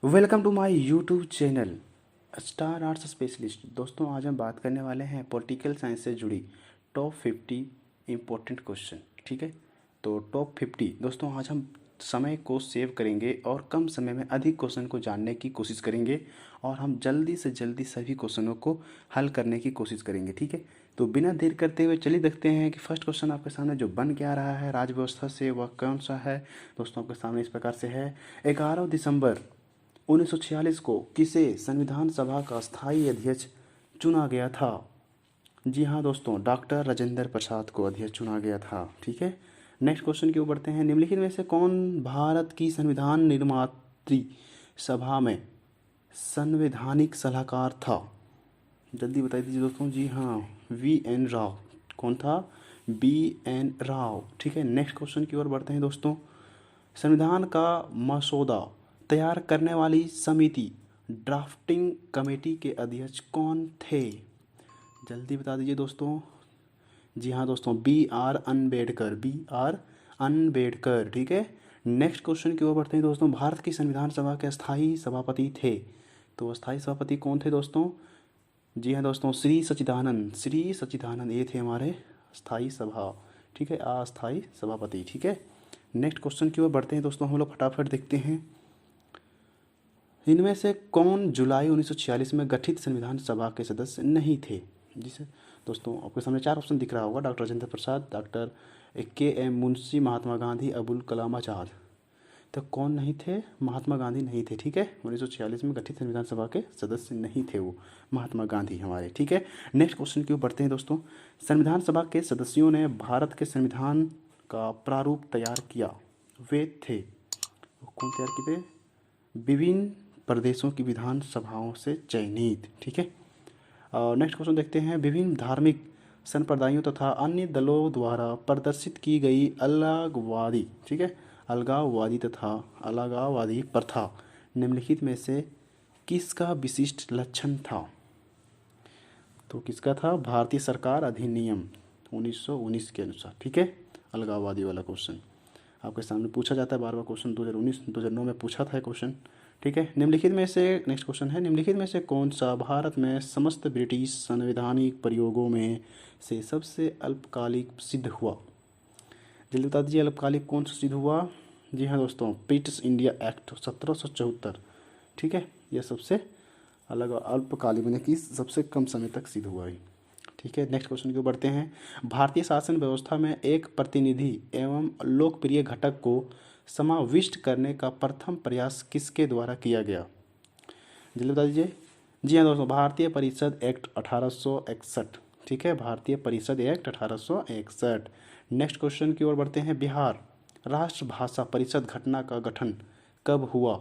Welcome to my YouTube channel Star Arts specialist. दोस्तों आज हम बात करने वाले हैं पॉलिटिकल साइंस से जुड़ी टॉप 50 इम्पोर्टेंट क्वेश्चन। ठीक है, तो टॉप 50 दोस्तों आज हम समय को सेव करेंगे और कम समय में अधिक क्वेश्चन को जानने की कोशिश करेंगे और हम जल्दी से जल्दी सभी क्वेश्चनों को हल करने की कोशिश करेंगे। ठीक है, तो बिना देर करते हुए चलिए देखते हैं कि फर्स्ट क्वेश्चन आपके सामने जो बन के आ रहा है राज्य व्यवस्था से वह कौन सा है। दोस्तों आपके सामने इस प्रकार से है। 11 दिसंबर 1946 को किसे संविधान सभा का स्थायी अध्यक्ष चुना गया था? जी हाँ दोस्तों, डॉक्टर राजेंद्र प्रसाद को अध्यक्ष चुना गया था। ठीक है, नेक्स्ट क्वेश्चन की ओर बढ़ते हैं। निम्नलिखित में से कौन भारत की संविधान निर्मात्री सभा में संवैधानिक सलाहकार था? जल्दी बता दीजिए दोस्तों। जी हाँ, VN राव। कौन था? BN राव। ठीक है, नेक्स्ट क्वेश्चन की ओर बढ़ते हैं दोस्तों। संविधान का मसौदा तैयार करने वाली समिति ड्राफ्टिंग कमेटी के अध्यक्ष कौन थे? जल्दी बता दीजिए दोस्तों। जी हाँ दोस्तों, बी आर अम्बेडकर। ठीक है, नेक्स्ट क्वेश्चन की ओर बढ़ते हैं दोस्तों। भारत की संविधान सभा के स्थायी सभापति थे, तो स्थायी सभापति कौन थे दोस्तों? जी हाँ दोस्तों, श्री सच्चिदानंद ये थे हमारे स्थायी सभा। ठीक है, अस्थायी सभापति। ठीक है, नेक्स्ट क्वेश्चन की ओर बढ़ते हैं दोस्तों। हम लोग फटाफट देखते हैं। इनमें से कौन जुलाई 1946 में गठित संविधान सभा के सदस्य नहीं थे? जिसे दोस्तों आपके सामने चार ऑप्शन दिख रहा होगा। Doctor Rajendra Prasad, doctor KM Munshi, Mahatma Gandhi, Abul Kalam Azad. तो कौन नहीं थे? महात्मा गांधी नहीं थे। ठीक है, 1946 में गठित संविधान सभा के सदस्य नहीं थे वो महात्मा गांधी हमारे। ठीक है, नेक्स्ट क्वेश्चन की ओर बढ़ते हैं दोस्तों। संविधान सभा के सदस्यों ने भारत के संविधान का प्रारूप तैयार किया, वे थे, वो कौन तैयार किए थे? विभिन्न प्रदेशों की विधान सभाओं से चयनित। ठीक है, नेक्स्ट क्वेश्चन देखते हैं। विभिन्न धार्मिक संप्रदायों तथा अन्य दलों द्वारा प्रदर्शित की गई अलगाववादी, ठीक है, अलगाववादी प्रथा निम्नलिखित में से किसका विशिष्ट लक्षण था? तो किसका था? भारतीय सरकार अधिनियम 1919 के अनुसार। ठीक है, अलगाववादी वाला क्वेश्चन आपके सामने पूछा जाता है बार बार। क्वेश्चन 2019-2009 में पूछा था क्वेश्चन। ठीक है, निम्नलिखित में से नेक्स्ट क्वेश्चन है। निम्नलिखित में से कौन सा भारत में समस्त ब्रिटिश संवैधानिक प्रयोगों में से सबसे अल्पकालिक सिद्ध हुआ? जल्दी बता दीजिए, अल्पकालिक कौन सा सिद्ध हुआ? जी हाँ दोस्तों, ब्रिटिश इंडिया एक्ट 1774। ठीक है, यह सबसे अलग अल्पकालिक मैंने कि सबसे कम समय तक सिद्ध हुआ है। ठीक है, नेक्स्ट क्वेश्चन की ओर बढ़ते हैं। भारतीय शासन व्यवस्था में एक प्रतिनिधि एवं लोकप्रिय घटक को समाविष्ट करने का प्रथम प्रयास किसके द्वारा किया गया? जल्दी बता दीजिए। जी हाँ दोस्तों, भारतीय परिषद एक्ट 1861। ठीक है, भारतीय परिषद एक्ट 1861। नेक्स्ट क्वेश्चन की ओर बढ़ते हैं। बिहार राष्ट्रभाषा परिषद घटना का गठन कब हुआ?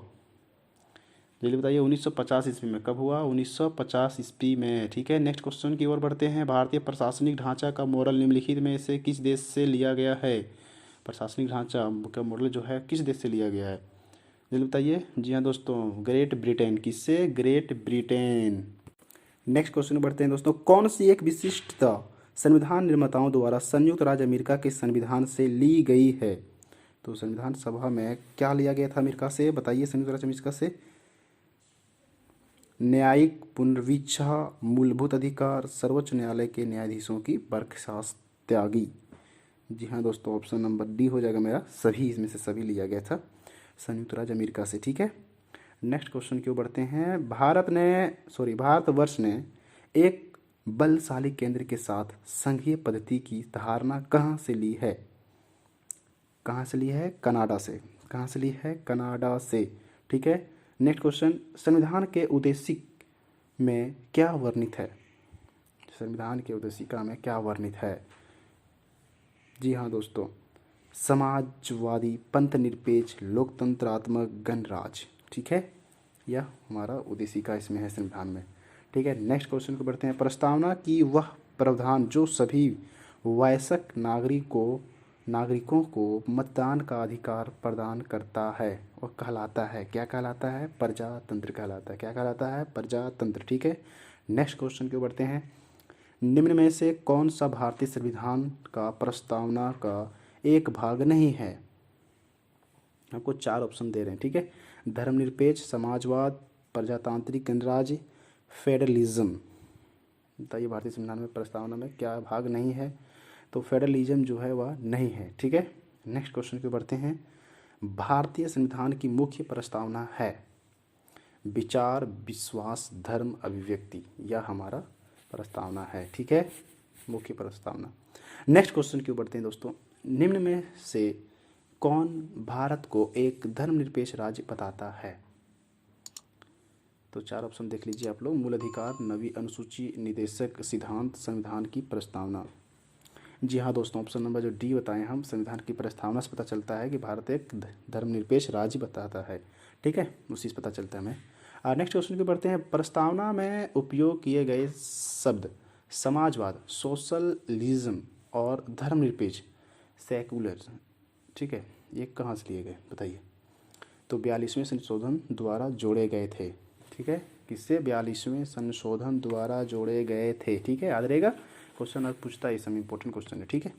जल्दी बताइए, 1950 ईस्वी में। कब हुआ? 1950 ईस्वी में। ठीक है, नेक्स्ट क्वेश्चन की ओर बढ़ते हैं। भारतीय प्रशासनिक ढांचा का मॉडल निम्नलिखित में से किस देश से लिया गया है? प्रशासनिक ढांचा का मॉडल जो है किस देश से लिया गया है? जल्दी बताइए। जी हाँ दोस्तों, ग्रेट ब्रिटेन। किससे? Great Britain. नेक्स्ट क्वेश्चन बढ़ते हैं दोस्तों। कौन सी एक विशिष्टता संविधान निर्माताओं द्वारा संयुक्त राज्य अमेरिका के संविधान से ली गई है? तो संविधान सभा में क्या लिया गया था अमेरिका से? बताइए, संयुक्त राज्य अमेरिका से। न्यायिक पुनर्विचार, मूलभूत अधिकार, सर्वोच्च न्यायालय के न्यायाधीशों की बर्खास्त त्यागी। जी हाँ दोस्तों, ऑप्शन नंबर डी हो जाएगा मेरा। सभी इसमें से सभी लिया गया था संयुक्त राज्य अमेरिका से। ठीक है, नेक्स्ट क्वेश्चन की ओर बढ़ते हैं। भारतवर्ष ने एक बलशाली केंद्र के साथ संघीय पद्धति की धारणा कहाँ से ली है? कहाँ से ली है? कनाडा से। कहाँ से ली है? कनाडा से। ठीक है, नेक्स्ट क्वेश्चन। संविधान के उद्देश्य में क्या वर्णित है? संविधान के उद्देशिका में क्या वर्णित है? जी हाँ दोस्तों, समाजवादी, पंथनिरपेक्ष, लोकतंत्रात्मक, गणराज्य। ठीक है, यह हमारा उद्देशिका इसमें है संविधान में। ठीक है, नेक्स्ट क्वेश्चन को बढ़ते हैं। प्रस्तावना की वह प्रावधान जो सभी वयस्क नागरिकों को मतदान का अधिकार प्रदान करता है और कहलाता है, क्या कहलाता है? प्रजातंत्र कहलाता है। क्या कहलाता है? प्रजातंत्र। ठीक है, नेक्स्ट क्वेश्चन की ओर बढ़ते हैं। निम्न में से कौन सा भारतीय संविधान का प्रस्तावना का एक भाग नहीं है? आपको चार ऑप्शन दे रहे हैं। ठीक है, धर्मनिरपेक्ष, समाजवाद, प्रजातांत्रिक गणराज्य, फेडरलिज्म। बताइए भारतीय संविधान में प्रस्तावना में क्या भाग नहीं है? तो फेडरलिज्म जो है वह नहीं है। ठीक है, नेक्स्ट क्वेश्चन पे बढ़ते हैं। भारतीय संविधान की मुख्य प्रस्तावना है विचार, विश्वास, धर्म, अभिव्यक्ति। यह हमारा प्रस्तावना है। ठीक है, मुख्य प्रस्तावना। नेक्स्ट क्वेश्चन क्यों बढ़ते हैं दोस्तों। निम्न में से कौन भारत को एक धर्मनिरपेक्ष राज्य बताता है? तो चार ऑप्शन देख लीजिए आप लोग। मूल अधिकार, नवी अनुसूची, निदेशक सिद्धांत, संविधान की प्रस्तावना। जी हाँ दोस्तों, ऑप्शन नंबर जो डी बताएं हम, संविधान की प्रस्तावना से पता चलता है कि भारत एक धर्मनिरपेक्ष राज्य बताता है। ठीक है, उसी से पता चलता है हमें। नेक्स्ट क्वेश्चन पे बढ़ते हैं। प्रस्तावना में उपयोग किए गए शब्द समाजवाद, सोशलिज्म और धर्मनिरपेक्ष, सेकुलर, ठीक है, ये कहाँ से लिए गए बताइए? तो 42वें संशोधन द्वारा जोड़े गए थे। ठीक है, किससे? 42वें संशोधन द्वारा जोड़े गए थे। ठीक है, याद रहेगा, क्वेश्चन आज पूछता है, इस समय इंपॉर्टेंट क्वेश्चन है। ठीक है,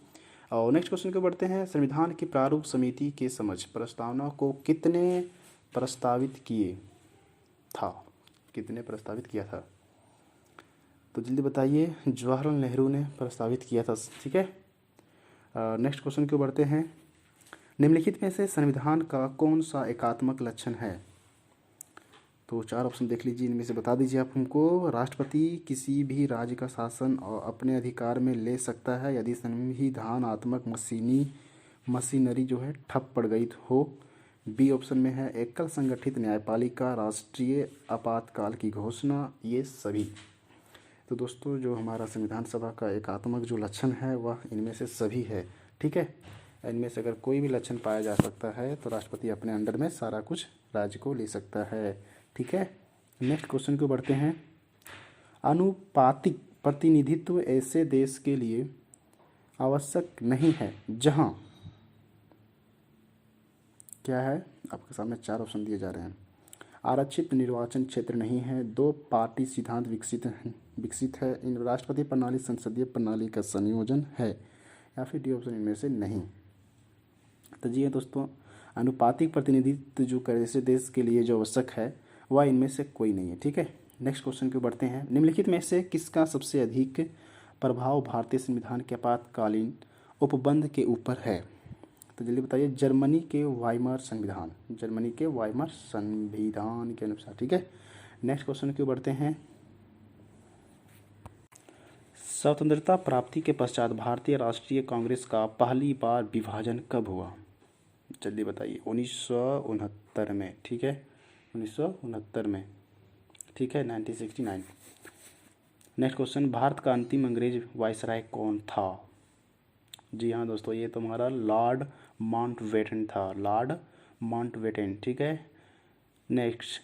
और नेक्स्ट क्वेश्चन को बढ़ते हैं। संविधान की प्रारूप समिति के समक्ष प्रस्तावना को कितने प्रस्तावित किए था? कितने प्रस्तावित किया था? तो जल्दी बताइए। जवाहरलाल नेहरू ने प्रस्तावित किया था। ठीक है, नेक्स्ट क्वेश्चन को बढ़ते हैं। निम्नलिखित में से संविधान का कौन सा एकात्मक लक्षण है? तो चार ऑप्शन देख लीजिए, इनमें से बता दीजिए आप हमको। राष्ट्रपति किसी भी राज्य का शासन और अपने अधिकार में ले सकता है यदि संविधानात्मक मशीनरी जो है ठप पड़ गई हो। बी ऑप्शन में है एकल संगठित न्यायपालिका, राष्ट्रीय आपातकाल की घोषणा, ये सभी। तो दोस्तों जो हमारा संविधान सभा का एकात्मक जो लक्षण है वह इनमें से सभी है। ठीक है, इनमें से अगर कोई भी लक्षण पाया जा सकता है तो राष्ट्रपति अपने अंडर में सारा कुछ राज्य को ले सकता है। ठीक है, नेक्स्ट क्वेश्चन को बढ़ते हैं। अनुपातिक प्रतिनिधित्व ऐसे देश के लिए आवश्यक नहीं है जहां क्या है? आपके सामने चार ऑप्शन दिए जा रहे हैं। आरक्षित निर्वाचन क्षेत्र नहीं है, दो पार्टी सिद्धांत विकसित है, इन राष्ट्रपति प्रणाली संसदीय प्रणाली का संयोजन है, या फिर डी ऑप्शन इनमें से नहीं। तो जी दोस्तों, अनुपातिक प्रतिनिधित्व जो ऐसे देश के लिए जो आवश्यक है वह इनमें से कोई नहीं है। ठीक है, नेक्स्ट क्वेश्चन को बढ़ते हैं। निम्नलिखित में से किसका सबसे अधिक प्रभाव भारतीय संविधान के आपातकालीन उपबंध के ऊपर है? तो जल्दी बताइए। जर्मनी के वाइमार संविधान, जर्मनी के वाइमार संविधान के अनुसार। ठीक है, नेक्स्ट क्वेश्चन की बढ़ते हैं। स्वतंत्रता प्राप्ति के पश्चात भारतीय राष्ट्रीय कांग्रेस का पहली बार विभाजन कब हुआ? जल्दी बताइए। 1969 में। ठीक है, 1969 में। ठीक है, 1969। Next question. भारत का अंतिम अंग्रेज वायसराय कौन था? जी हाँ दोस्तों, ये तुम्हारा लॉर्ड माउंटबेटन था, लॉर्ड माउंटबेटन। ठीक है, नेक्स्ट।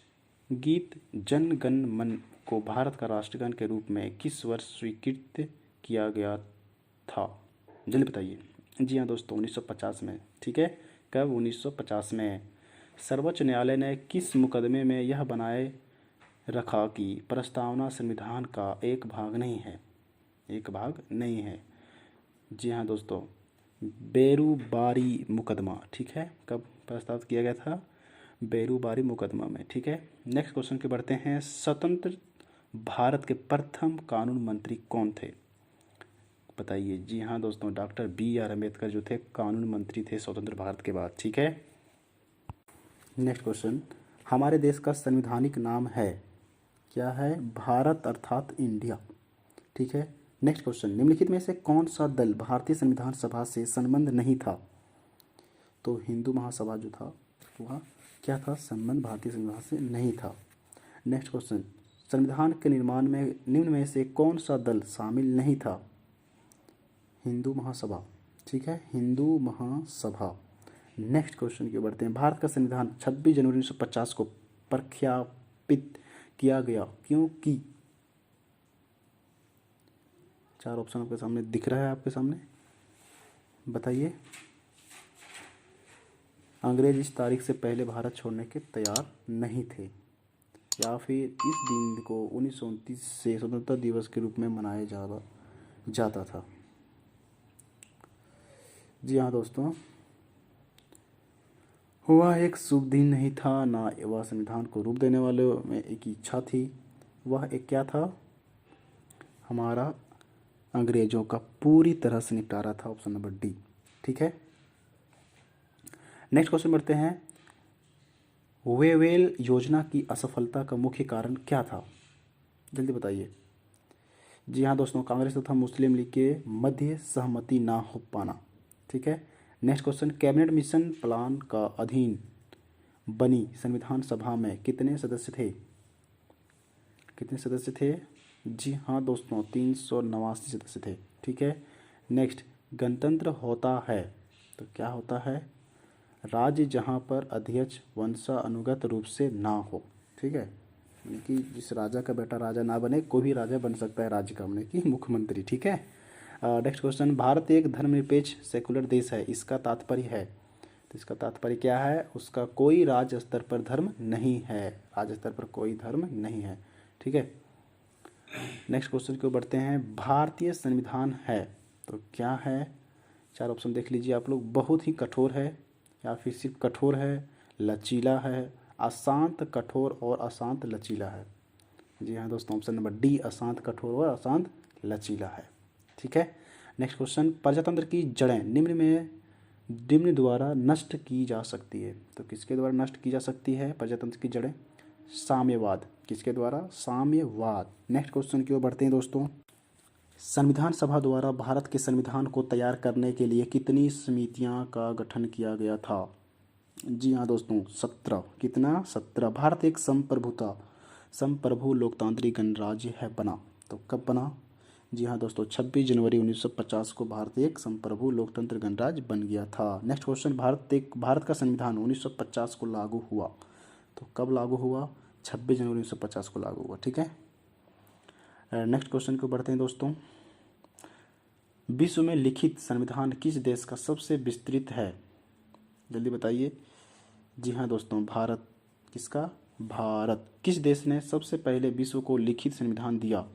गीत जन गण मन को भारत का राष्ट्रगान के रूप में किस वर्ष स्वीकृत किया गया था? जल्दी बताइए। जी हाँ दोस्तों, 1950 में। ठीक है, कब? 1950 में। सर्वोच्च न्यायालय ने किस मुकदमे में यह बनाए रखा कि प्रस्तावना संविधान का एक भाग नहीं है? एक भाग नहीं है। जी हाँ दोस्तों, बेरूबारी मुकदमा। ठीक है, कब प्रस्तावित किया गया था? बेरूबारी मुकदमा में। ठीक है, नेक्स्ट क्वेश्चन के बढ़ते हैं। स्वतंत्र भारत के प्रथम कानून मंत्री कौन थे? बताइए। जी हाँ दोस्तों, डॉक्टर BR अम्बेडकर जो थे कानून मंत्री थे स्वतंत्र भारत के बाद। ठीक है, नेक्स्ट क्वेश्चन। हमारे देश का संवैधानिक नाम है, क्या है? भारत अर्थात इंडिया। ठीक है, नेक्स्ट क्वेश्चन। निम्नलिखित में से कौन सा दल भारतीय संविधान सभा से संबंध नहीं था? तो हिंदू महासभा जो था वह क्या था? संबंध भारतीय संविधान से नहीं था। Next question. संविधान के निर्माण में निम्न में से कौन सा दल शामिल नहीं था? हिंदू महासभा। ठीक है, हिंदू महासभा। नेक्स्ट क्वेश्चन की बढ़ते हैं। भारत का संविधान 26 जनवरी 1950 को प्रख्यापित किया गया क्योंकि? चार ऑप्शन आपके सामने दिख रहा है, आपके सामने बताइए। अंग्रेज इस तारीख से पहले भारत छोड़ने के तैयार नहीं थे, या फिर इस दिन को 1929 से स्वतंत्रता दिवस के रूप में मनाया जाता था। जी हाँ दोस्तों, वह एक शुभ दिन नहीं था, ना वह संविधान को रूप देने वाले में एक इच्छा थी, वह एक क्या था, हमारा अंग्रेजों का पूरी तरह से निपटारा था। Option number D. ठीक है, नेक्स्ट क्वेश्चन बढ़ते हैं। वेवेल योजना की असफलता का मुख्य कारण क्या था, जल्दी बताइए। जी हाँ दोस्तों, कांग्रेस तथा मुस्लिम लीग के मध्य सहमति ना हो पाना। ठीक है, next question. Cabinet mission plan का अधीन बनी संविधान सभा में कितने सदस्य थे, कितने सदस्य थे? जी हाँ दोस्तों, 389 सदस्य थे। ठीक है, नेक्स्ट। गणतंत्र होता है तो क्या होता है? राज्य जहाँ पर अध्यक्ष वंशानुगत रूप से ना हो। ठीक है, यानी कि जिस राजा का बेटा राजा ना बने, कोई भी राजा बन सकता है राज्य का, यानी कि मुख्यमंत्री। ठीक है, नेक्स्ट क्वेश्चन। भारत एक धर्मनिरपेक्ष सेकुलर देश है, इसका तात्पर्य है, तो इसका तात्पर्य क्या है? उसका कोई राज्य स्तर पर धर्म नहीं है, राज्य स्तर पर कोई धर्म नहीं है। ठीक है, नेक्स्ट क्वेश्चन को बढ़ते हैं। भारतीय संविधान है तो क्या है? चार ऑप्शन देख लीजिए आप लोग। बहुत ही कठोर है, या फिर सिर्फ कठोर है, लचीला है, अशांत कठोर और अशांत लचीला है। जी हाँ दोस्तों, ऑप्शन नंबर डी, अशांत कठोर और अशांत लचीला है। ठीक है, नेक्स्ट क्वेश्चन। प्रजातंत्र की जड़ें निम्न द्वारा नष्ट की जा सकती है, तो किसके द्वारा नष्ट की जा सकती है प्रजातंत्र की जड़ें? साम्यवाद। किसके द्वारा? साम्यवाद। नेक्स्ट क्वेश्चन की ओर बढ़ते हैं दोस्तों। संविधान सभा द्वारा भारत के संविधान को तैयार करने के लिए कितनी समितियां का गठन किया गया था? जी हाँ दोस्तों, 17। कितना? 17। भारत एक संप्रभु लोकतांत्रिक गणराज्य है बना, तो कब बना? जी हाँ दोस्तों, 26 जनवरी 1950 को भारत एक संप्रभु लोकतंत्र गणराज्य बन गया था। Next question. भारत का संविधान 1950 को लागू हुआ, तो कब लागू हुआ? 26 जनवरी 1950 को लागू हुआ। ठीक है, नेक्स्ट क्वेश्चन को बढ़ते हैं दोस्तों। विश्व में लिखित संविधान किस देश का सबसे विस्तृत है, जल्दी बताइए। जी हाँ दोस्तों, भारत। किसका? भारत। किस देश ने सबसे पहले विश्व को लिखित संविधान दिया?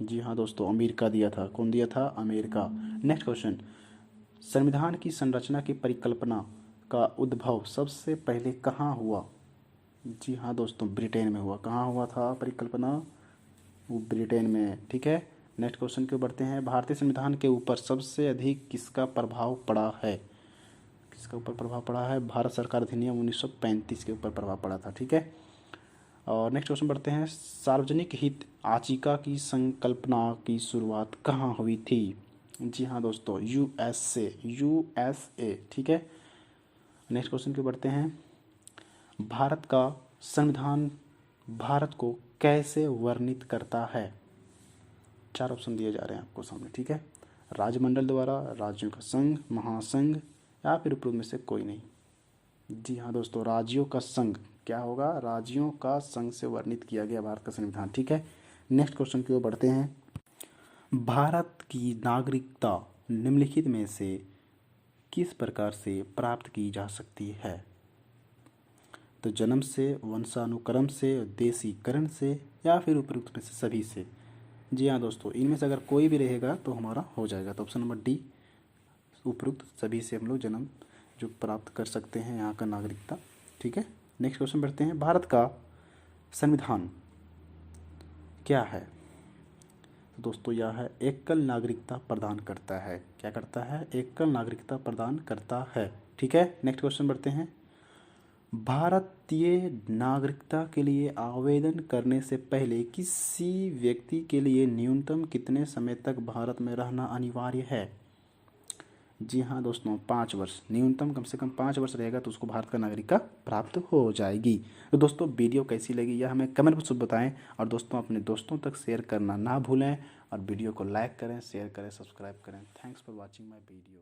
जी हाँ दोस्तों, अमेरिका दिया था। कौन दिया था? अमेरिका। Next question. संविधान की संरचना की परिकल्पना का उद्भव सबसे पहले कहाँ हुआ? जी हाँ दोस्तों, ब्रिटेन में हुआ। कहाँ हुआ था परिकल्पना? वो ब्रिटेन में। ठीक है, नेक्स्ट क्वेश्चन के बढ़ते हैं। भारतीय संविधान के ऊपर सबसे अधिक किसका प्रभाव पड़ा है? किसके ऊपर प्रभाव पड़ा है? भारत सरकार अधिनियम 1935 के ऊपर प्रभाव पड़ा था। ठीक है, और नेक्स्ट क्वेश्चन बढ़ते हैं। सार्वजनिक हित याचिका की संकल्पना की शुरुआत कहाँ हुई थी? जी हाँ दोस्तों, यूएसए। ठीक है, नेक्स्ट क्वेश्चन के बढ़ते हैं। भारत का संविधान भारत को कैसे वर्णित करता है? चार ऑप्शन दिए जा रहे हैं आपको सामने। ठीक है, राजमंडल द्वारा, राज्यों का संघ, महासंघ, या फिर उपरोक्त में से कोई नहीं। जी हाँ दोस्तों, राज्यों का संघ। क्या होगा? राज्यों का संघ से वर्णित किया गया भारत का संविधान। ठीक है, नेक्स्ट क्वेश्चन की ओर बढ़ते हैं। भारत की नागरिकता निम्नलिखित में से किस प्रकार से प्राप्त की जा सकती है? तो जन्म से, वंशानुक्रम से, देशीकरण से, या फिर उपयुक्त में से सभी से। जी हाँ दोस्तों, इनमें से अगर कोई भी रहेगा तो हमारा हो जाएगा। तो ऑप्शन नंबर डी, उपयुक्त सभी से हम लोग जन्म जो प्राप्त कर सकते हैं यहाँ का नागरिकता। ठीक है, नेक्स्ट क्वेश्चन बढ़ते हैं। भारत का संविधान क्या है? तो दोस्तों यह है एकल नागरिकता प्रदान करता है। क्या करता है? एकल नागरिकता प्रदान करता है। ठीक है, नेक्स्ट क्वेश्चन बढ़ते हैं। भारतीय नागरिकता के लिए आवेदन करने से पहले किसी व्यक्ति के लिए न्यूनतम कितने समय तक भारत में रहना अनिवार्य है? जी हाँ दोस्तों, 5 वर्ष। न्यूनतम कम से कम 5 वर्ष रहेगा तो उसको भारत का नागरिकता प्राप्त हो जाएगी। तो दोस्तों वीडियो कैसी लगी यह हमें कमेंट में बताएं, और दोस्तों अपने दोस्तों तक शेयर करना ना भूलें, और वीडियो को लाइक करें, शेयर करें, सब्सक्राइब करें। Thanks for watching my video.